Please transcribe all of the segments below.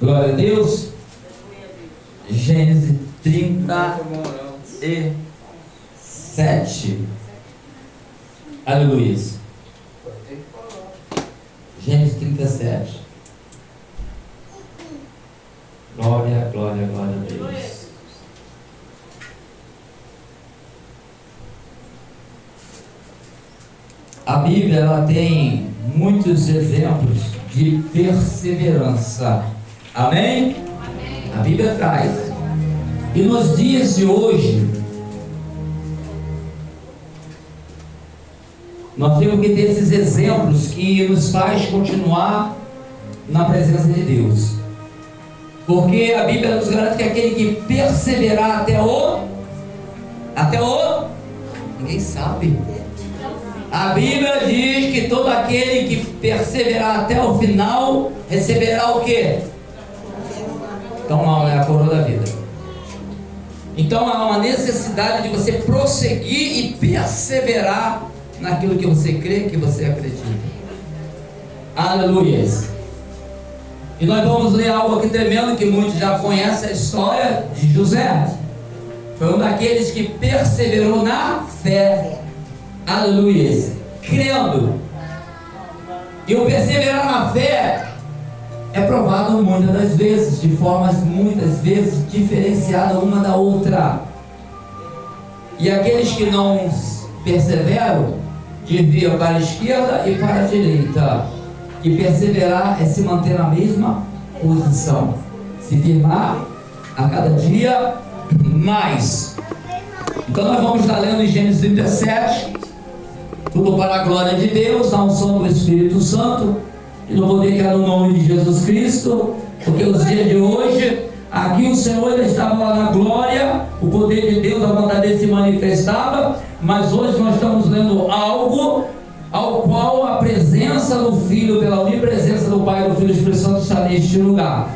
Glória a Deus. Gênesis 37. Aleluia. Gênesis 37. Glória, glória, glória a Deus. A Bíblia, ela tem muitos exemplos de perseverança. Amém? Amém. A Bíblia traz. E nos dias de hoje, nós temos que ter esses exemplos que nos faz continuar na presença de Deus. Porque a Bíblia nos garante que aquele que perseverar até o ninguém sabe. A Bíblia diz que todo aquele que perseverar até o final receberá o quê? Então é a coroa da vida. Então há uma necessidade de você prosseguir e perseverar naquilo que você crê, que você acredita. Aleluia. E nós vamos ler algo aqui tremendo, que muitos já conhecem a história de José. Foi um daqueles que perseverou na fé. Aleluia, crendo. E o perseverar na fé é provado muitas das vezes, de formas muitas vezes diferenciadas uma da outra. E aqueles que não perseveram desviam para a esquerda e para a direita. E perseverar é se manter na mesma posição, se firmar a cada dia mais. Então nós vamos estar lendo em Gênesis 37. Tudo para a glória de Deus, a unção do Espírito Santo e no poder que é no nome de Jesus Cristo. Porque os dias de hoje, aqui o Senhor ainda estava lá na glória, o poder de Deus, a vontade dele se manifestava. Mas hoje nós estamos lendo algo ao qual a presença do Filho, pela onipresença do Pai, do Filho e do Espírito Santo está neste lugar.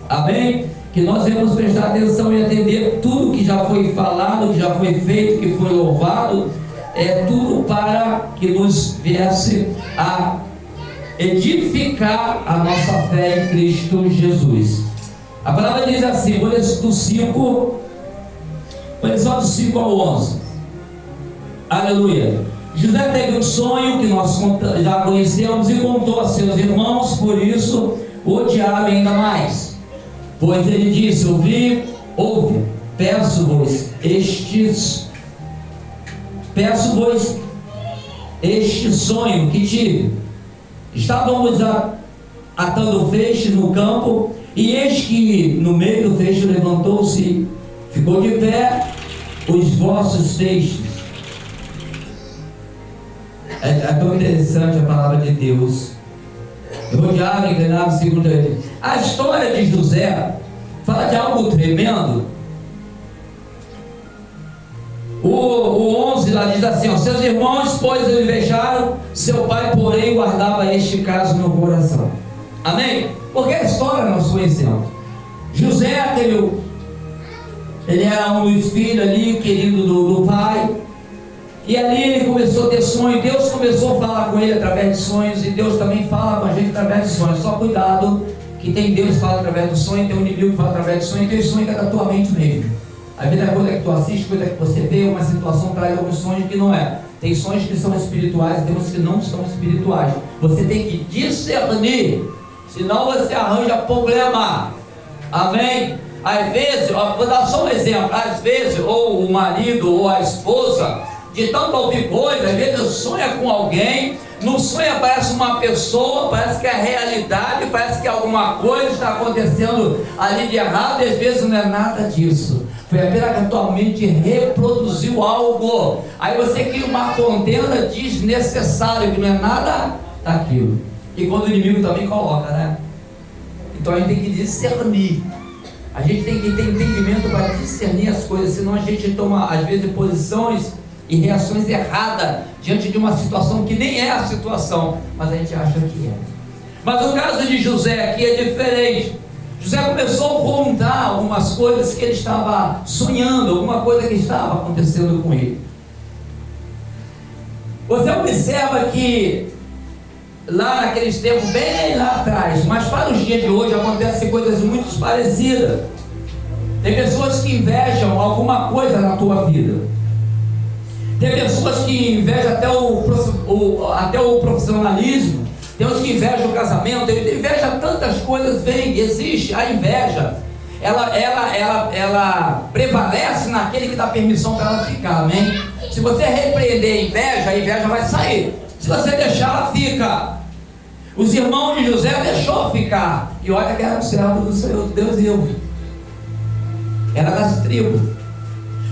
Amém? Que nós devemos prestar atenção e atender tudo que já foi falado, que já foi feito, que foi louvado. É tudo para que nos viesse a edificar a nossa fé em Cristo Jesus. A palavra diz assim, vou ler do 5, vou ler só do 5 ao 11. Aleluia. José teve um sonho que nós já conhecemos e contou a seus irmãos, por isso o odiaram ainda mais. Pois ele disse, ouve, peço-vos este sonho que tive. Estávamos atando feixes no campo, e eis que no meio do feixe levantou-se, ficou de pé os vossos feixes. É tão interessante a palavra de Deus. Rodeado, inclinado, segundo ele. A história de José fala de algo tremendo. O 11 lá diz assim, ó, seus irmãos, pois, o invejaram, seu pai, porém, guardava este caso no coração. Amém? Porque a história nós conhecemos. José, ele era um dos filhos ali, querido do pai, e ali ele começou a ter sonho. Deus começou a falar com ele através de sonhos, e Deus também fala com a gente através de sonhos. Só cuidado, que tem Deus que fala através do sonho, tem um inimigo que fala através de sonho, e tem sonho que é da tua mente mesmo. Às vezes a coisa que tu assiste, coisa que você vê, uma situação traz alguns sonhos que não é. Tem sonhos que são espirituais, tem uns que não são espirituais. Você tem que discernir, senão você arranja problema. Amém? Às vezes, vou dar só um exemplo. Às vezes, ou o marido ou a esposa, de tanto ouvir coisas, às vezes sonha com alguém. No sonho aparece uma pessoa, parece que é realidade, parece que alguma coisa está acontecendo ali de errado, e às vezes não é nada disso. Foi apenas que a tua mente reproduziu algo. Aí você cria uma contenda desnecessária, que não é nada daquilo. E quando o inimigo também coloca, né? Então a gente tem que discernir. A gente tem que ter entendimento para discernir as coisas, senão a gente toma, às vezes, posições e reações erradas diante de uma situação que nem é a situação, mas a gente acha que é. Mas o caso de José aqui é diferente. José começou a contar algumas coisas que ele estava sonhando, alguma coisa que estava acontecendo com ele. Você observa que lá naqueles tempos, bem lá atrás, mas para os dias de hoje acontecem coisas muito parecidas. Tem pessoas que invejam alguma coisa na tua vida. Tem pessoas que invejam até o profissionalismo. Tem uns que invejam o casamento. Inveja tantas coisas, existe a inveja. Ela prevalece naquele que dá permissão para ela ficar, amém? Se você repreender a inveja vai sair. Se você deixar, ela fica. Os irmãos de José deixou ficar. E olha que era o servo do Senhor, Deus eu. Era das tribos.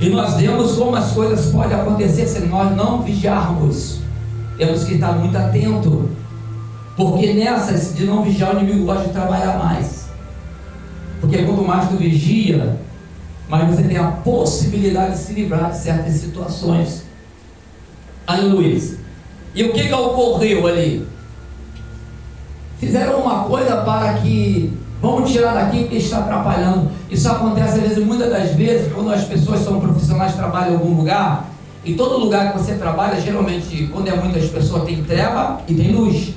E nós vemos como as coisas podem acontecer se nós não vigiarmos. Temos que estar muito atento, porque nessas de não vigiar, o inimigo gosta de trabalhar mais. Porque quanto mais tu vigia, mais você tem a possibilidade de se livrar de certas situações. Aleluia. E o que ocorreu ali? Fizeram uma coisa para que vamos tirar daqui porque está atrapalhando. Isso acontece às vezes, muitas das vezes, quando as pessoas são profissionais, trabalham em algum lugar. E todo lugar que você trabalha, geralmente, quando é muitas pessoas, tem treva e tem luz.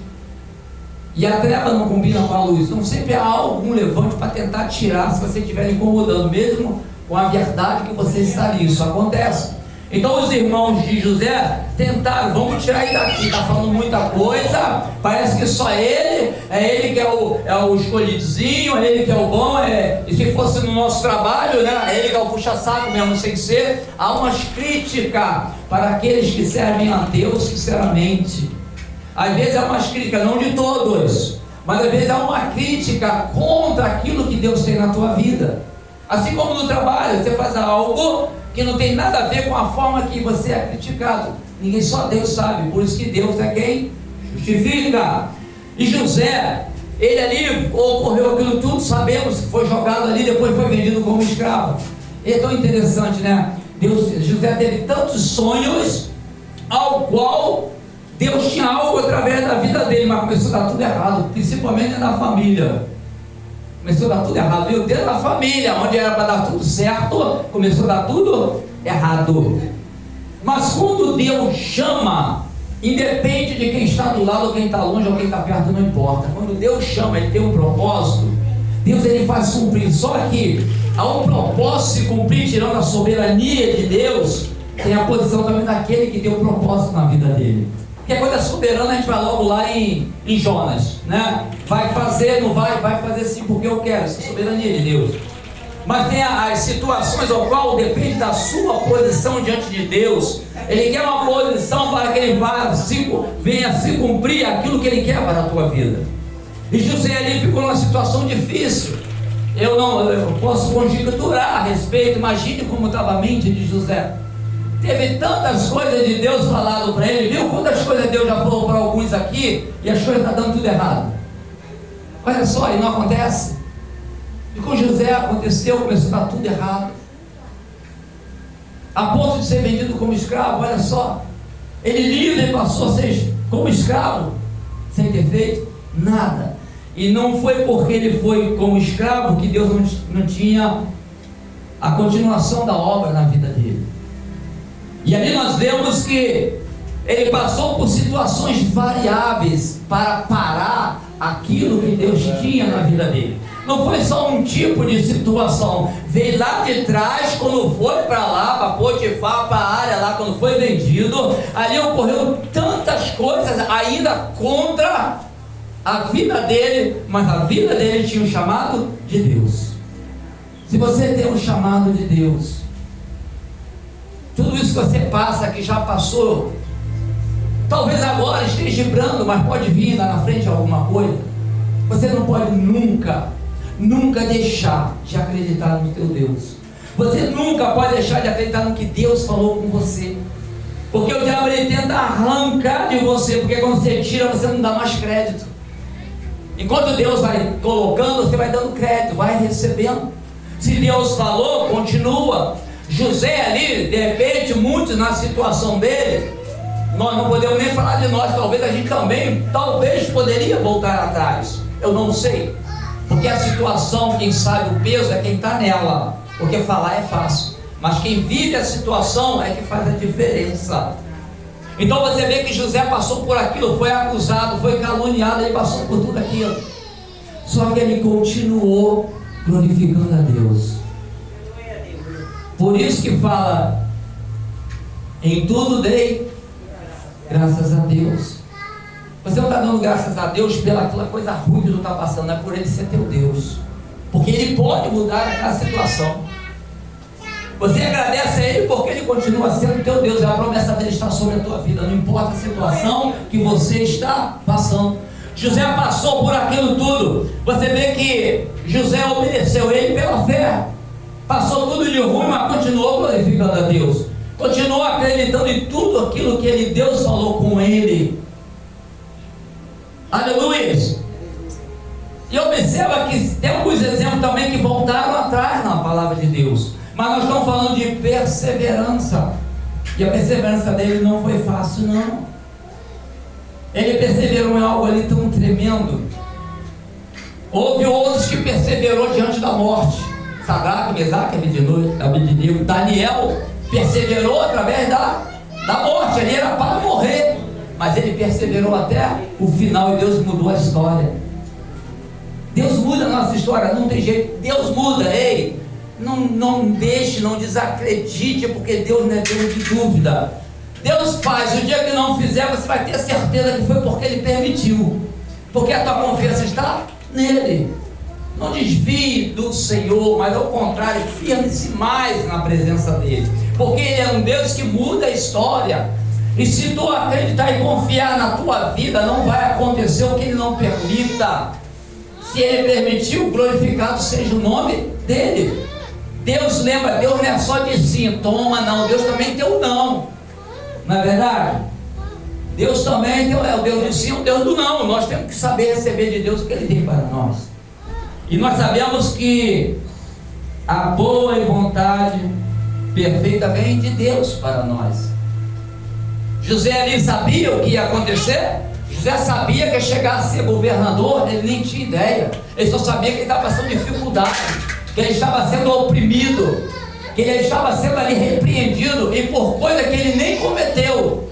E a treva não combina com a luz. Então sempre há algum levante para tentar tirar, se você estiver incomodando, mesmo com a verdade que você está ali. Isso acontece. Então os irmãos de José tentaram, vamos tirar ele daqui, está falando muita coisa, parece que só ele que é o escolhidozinho, é ele que é o bom, e se fosse no nosso trabalho, né, é ele que é o puxa-saco mesmo, sem ser. Há umas críticas para aqueles que servem a Deus sinceramente. Às vezes há umas críticas, não de todos, mas às vezes há uma crítica contra aquilo que Deus tem na tua vida. Assim como no trabalho, você faz algo que não tem nada a ver com a forma que você é criticado. Ninguém, só Deus sabe, por isso que Deus é quem justifica. E José, ele ali, ocorreu aquilo tudo, sabemos que foi jogado ali, depois foi vendido como escravo. E é tão interessante, né? José teve tantos sonhos, ao qual Deus tinha algo através da vida dele, mas começou a dar tudo errado, principalmente dentro da família. Começou a dar tudo errado, viu? Dentro da família, onde era para dar tudo certo, começou a dar tudo errado. Mas quando Deus chama, independe de quem está do lado, ou quem está longe, ou quem está perto, não importa. Quando Deus chama, Ele tem um propósito. Deus, Ele faz cumprir. Só que há um propósito se cumprir, tirando a soberania de Deus, tem a posição também daquele que tem um propósito na vida dele. Porque quando é soberano, a gente vai logo lá em Jonas, né? Vai fazer, não vai fazer sim porque eu quero. Isso é soberania de Deus. Mas tem as situações ao qual depende da sua posição diante de Deus. Ele quer uma posição para que ele venha se cumprir aquilo que ele quer para a tua vida. E José ali ficou numa situação difícil. Eu posso conjecturar a respeito. Imagine como estava a mente de José. Teve tantas coisas de Deus falado para ele, viu? Quantas coisas Deus já falou para alguns aqui e as coisas estão dando tudo errado. Olha só, e não acontece. E com José aconteceu, começou a dar tudo errado. A ponto de ser vendido como escravo, olha só. Ele livre passou a ser como escravo, sem ter feito nada. E não foi porque ele foi como escravo que Deus não tinha a continuação da obra na vida dele. E ali nós vemos que ele passou por situações variáveis para parar aquilo que Deus tinha na vida dele. Não foi só um tipo de situação. Veio lá de trás, quando foi para lá, para Potifar, para a área lá, quando foi vendido, ali ocorreu tantas coisas ainda contra a vida dele, mas a vida dele tinha um chamado de Deus. Se você tem um chamado de Deus, tudo isso que você passa, que já passou, talvez agora esteja vibrando, mas pode vir lá na frente alguma coisa. Você não pode nunca deixar de acreditar no teu Deus. Você nunca pode deixar de acreditar no que Deus falou com você. Porque o diabo ele tenta arrancar de você, porque quando você tira, você não dá mais crédito. Enquanto Deus vai colocando, você vai dando crédito, vai recebendo. Se Deus falou, continua. José ali, de repente, muitos na situação dele, nós não podemos nem falar de nós, talvez a gente também, poderia voltar atrás, eu não sei, porque a situação, quem sabe o peso é quem está nela, porque falar é fácil, mas quem vive a situação é que faz a diferença. Então você vê que José passou por aquilo, foi acusado, foi caluniado, ele passou por tudo aquilo. Só que ele continuou glorificando a Deus. Por isso que fala, em tudo dei graças a Deus. Você não está dando graças a Deus pela aquela coisa ruim que tu está passando, é por Ele ser teu Deus, porque Ele pode mudar aquela situação. Você agradece a Ele porque Ele continua sendo teu Deus, e a promessa dele está sobre a tua vida, não importa a situação que você está passando. José passou por aquilo tudo. Você vê que José obedeceu Ele pela fé, passou tudo de ruim, mas continuou glorificando a Deus, continuou acreditando em tudo aquilo que Deus falou com ele. Aleluia. E observa que tem alguns exemplos também que voltaram atrás na palavra de Deus, mas nós estamos falando de perseverança, e a perseverança dele não foi fácil, não. Ele perseverou em algo ali tão tremendo. Houve outros que perseverou diante da morte. Sadraque, Mesaque, Abednego, Daniel perseverou através da morte. Ele era para morrer, mas ele perseverou até o final, e Deus mudou a história. Deus muda a nossa história, não tem jeito. Deus muda. Ei, não deixe, não desacredite, porque Deus não é Deus de dúvida. Deus faz. O dia que não fizer, você vai ter certeza que foi porque Ele permitiu, porque a tua confiança está nele. Não desvie do Senhor, mas ao contrário, firme-se mais na presença dele, porque Ele é um Deus que muda a história. E se tu acreditar e confiar na tua vida, não vai acontecer o que Ele não permita. Se Ele permitiu, glorificado seja o nome dele. Deus lembra, Deus não é só de sim, toma, não. Deus também tem o não. Não é verdade? Deus também é o Deus do sim, o Deus do não. Nós temos que saber receber de Deus o que Ele tem para nós. E nós sabemos que a boa e vontade perfeita vem de Deus para nós. José ali sabia o que ia acontecer. José sabia que ia chegar a ser governador. Ele nem tinha ideia. Ele só sabia que ele estava passando dificuldade, que ele estava sendo oprimido, que ele estava sendo ali repreendido, e por coisa que ele nem cometeu,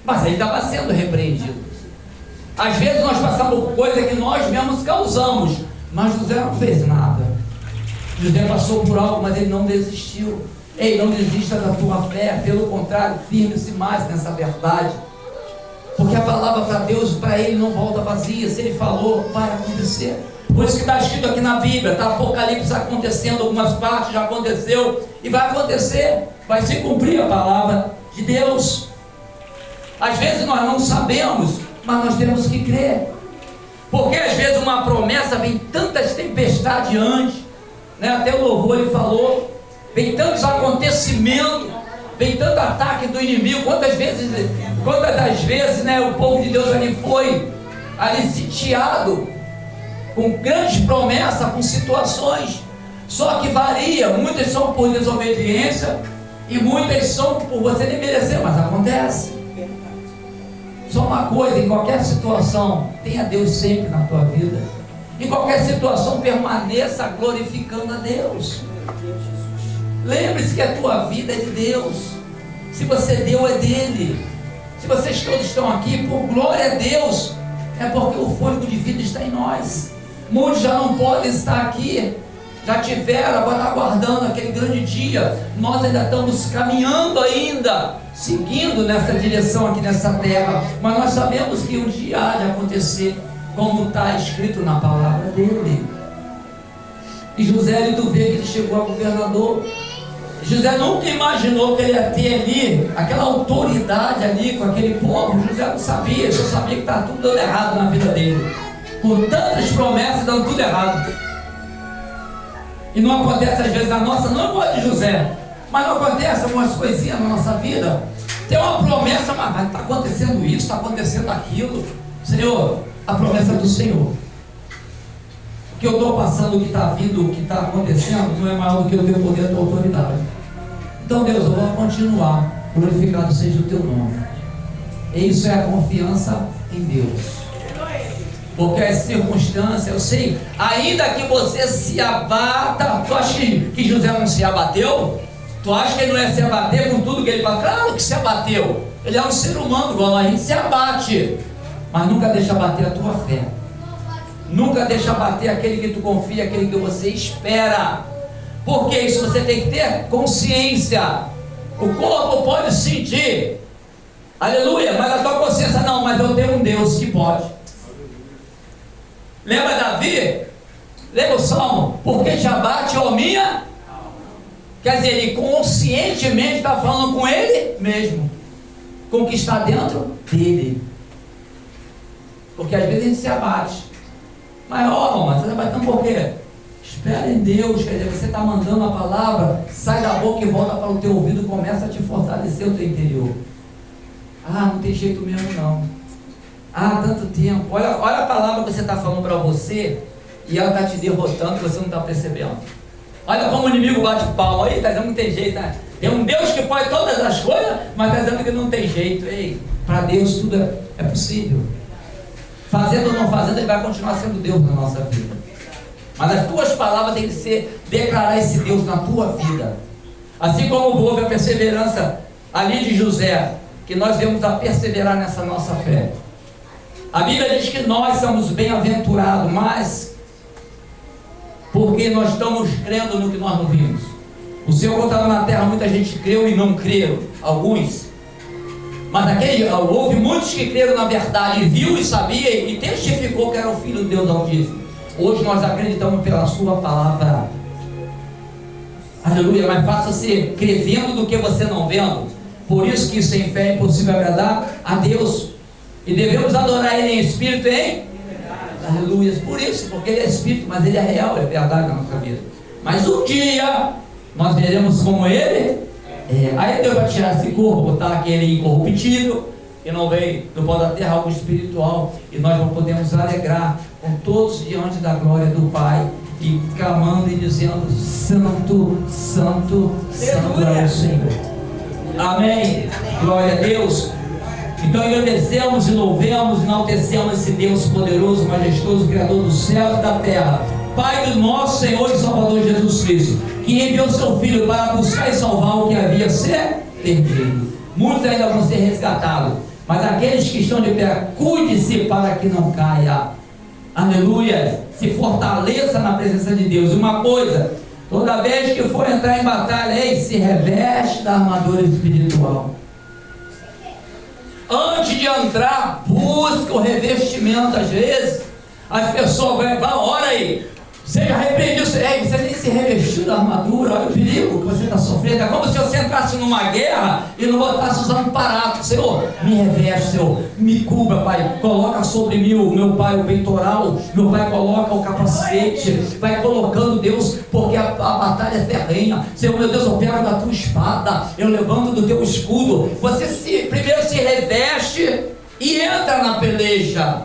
mas ele estava sendo repreendido. Às vezes nós passamos por coisa que nós mesmos causamos, mas José não fez nada. José passou por algo, mas ele não desistiu. Ei, não desista da tua fé, pelo contrário, firme-se mais nessa verdade, porque a palavra para Deus, para Ele não volta vazia. Se Ele falou, vai acontecer. Por isso que está escrito aqui na Bíblia, está Apocalipse acontecendo, algumas partes já aconteceu, e vai acontecer, vai se cumprir a palavra de Deus. Às vezes nós não sabemos, mas nós temos que crer, porque às vezes uma promessa vem tantas tempestades antes, né? Até o louvor ele falou, vem tantos acontecimentos, vem tanto ataque do inimigo. Quantas das vezes, né, o povo de Deus ali foi ali sitiado com grandes promessas, com situações, só que varia. Muitas são por desobediência e muitas são por você nem merecer, mas acontece. Só uma coisa, em qualquer situação, tenha Deus sempre na tua vida. Em qualquer situação, permaneça glorificando a Deus. Lembre-se que a tua vida é de Deus. Se você deu, é dele. Se vocês todos estão aqui, por glória a Deus, é porque o fôlego de vida está em nós. Muitos já não podem estar aqui, já tiveram, agora está aguardando aquele grande dia. Nós ainda estamos caminhando ainda, seguindo nessa direção aqui nessa terra, mas nós sabemos que um dia há de acontecer, como está escrito na palavra dele. E José, tu vê que ele chegou a governador. José nunca imaginou que ele ia ter ali aquela autoridade ali com aquele povo. José não sabia, ele só sabia que estava tudo dando errado na vida dele, com tantas promessas dando tudo errado. E não acontece às vezes na nossa, não igual de José, mas não acontece algumas coisinhas na nossa vida. Tem uma promessa, mas está acontecendo isso, está acontecendo aquilo. Senhor, a promessa do Senhor, o que eu estou passando, o que está vindo, o que está acontecendo, não é maior do que o teu poder, a tua autoridade. Então Deus, eu vou continuar, glorificado seja o teu nome. E isso é a confiança em Deus, porque as circunstâncias, eu sei, ainda que você se abata, tu acha que José não se abateu? Tu acha que ele não ia se abater com tudo que ele faz? Claro que se abateu. Ele é um ser humano igual a gente, se abate. Mas nunca deixa abater a tua fé. Nunca deixa abater aquele que tu confia, aquele que você espera. Porque isso você tem que ter consciência. O corpo pode sentir, aleluia, mas a tua consciência não. Mas eu tenho um Deus que pode. Lembra Davi? Lembra o Salmo? Porque te abate, ó minha. Quer dizer, ele conscientemente está falando com ele mesmo, com o que está dentro dele. Porque às vezes a gente se abate. Mas mas você está batendo por quê? Espera em Deus. Quer dizer, você está mandando a palavra, sai da boca e volta para o teu ouvido, começa a te fortalecer o teu interior. Não tem jeito mesmo não. Tanto tempo. Olha a palavra que você está falando para você e ela está te derrotando e você não está percebendo. Olha como o inimigo bate palma aí, está dizendo que não tem jeito, né? Tem um Deus que pode todas as coisas, mas está dizendo que não tem jeito. Ei, para Deus tudo é possível. Fazendo ou não fazendo, Ele vai continuar sendo Deus na nossa vida. Mas as tuas palavras têm que ser declarar esse Deus na tua vida. Assim como houve a perseverança ali de José, que nós devemos a perseverar nessa nossa fé. A Bíblia diz que nós somos bem-aventurados, mas porque nós estamos crendo no que nós não vimos. O Senhor, quando estava na terra, muita gente creu e não creram, alguns. Mas houve muitos que creram na verdade, viu e sabia e testificou que era o Filho de Deus Altíssimo. Hoje nós acreditamos pela sua palavra. Aleluia, mas faça-se crer vendo do que você não vendo. Por isso que sem fé é impossível agradar a Deus. E devemos adorar Ele em espírito e em aleluia. Por isso, porque Ele é espírito, mas Ele é real, é verdade na nossa vida. Mas um dia nós veremos como Ele aí Deus vai tirar esse corpo, botar aquele incorruptível, que não veio do pó da terra, algo espiritual, e nós não podemos alegrar com todos diante da glória do Pai, e clamando e dizendo: Santo, Santo, Santo é o Senhor. Amém. Glória a Deus. Então agradecemos e louvemos, enaltecemos esse Deus poderoso, majestoso, Criador do céu e da terra, Pai do nosso Senhor e Salvador Jesus Cristo, que enviou seu Filho para buscar e salvar o que havia ser perdido. Muitos ainda vão ser resgatados, mas aqueles que estão de pé, cuide-se para que não caia. Aleluia. Se fortaleça na presença de Deus. Uma coisa, toda vez que for entrar em batalha, se reveste da armadura espiritual. Antes de entrar, busca o revestimento. Às vezes as pessoas vão, ora aí, seja repreendido, você nem se revestiu da armadura. Olha o perigo que você está sofrendo. É como se você entrasse numa guerra e não botasse os aparatos. Senhor, me reveste, Senhor, me cubra, Pai, coloca sobre mim, meu Pai, o peitoral, meu Pai, coloca o capacete, vai colocando, Deus, porque a batalha é ferrenha. Senhor, meu Deus, eu pego da tua espada, eu levanto do teu escudo. Você primeiro se reveste e entra na peleja.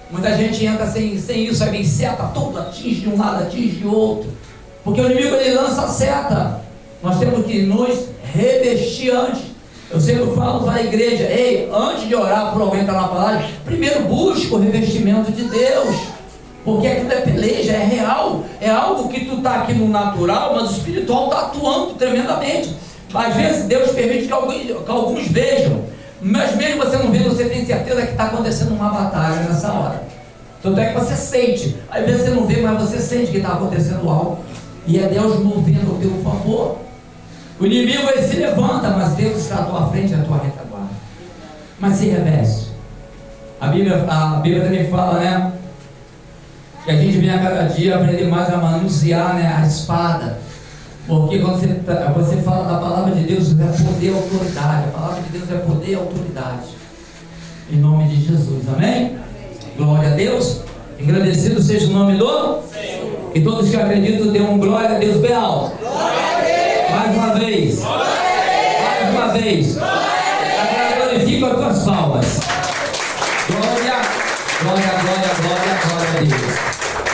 Muita gente entra sem isso, aí vem seta, tudo atinge de um lado, atinge de outro, porque o inimigo ele lança seta. Nós temos que nos revestir antes. Eu sempre falo para a igreja: ei, antes de orar por alguém que está na palavra, primeiro busca o revestimento de Deus, porque aquilo é peleja, é real, é algo que tu está aqui no natural, mas o espiritual está atuando tremendamente. Às vezes Deus permite que alguns vejam, mas mesmo você não vendo, você tem certeza que está acontecendo uma batalha nessa hora. Tanto é que você sente, às vezes você não vê, mas você sente que está acontecendo algo, e é Deus movendo pelo favor. O inimigo ele se levanta, mas Deus está à tua frente, à tua retaguarda. Mas se reveste. A Bíblia também fala, né, que a gente vem a cada dia aprender mais a manusear, né, a espada. Porque quando você fala da palavra de Deus, é poder e autoridade. A palavra de Deus é poder e autoridade. Em nome de Jesus, amém? Glória a Deus. Engrandecido seja o nome do Senhor. E todos que acreditam, dêem um glória a Deus bem alto. Glória a Deus. Mais uma vez. Glória a Deus. Mais uma vez. Agora glorifica as tuas palmas. Glória, glória, glória, glória, glória a Deus.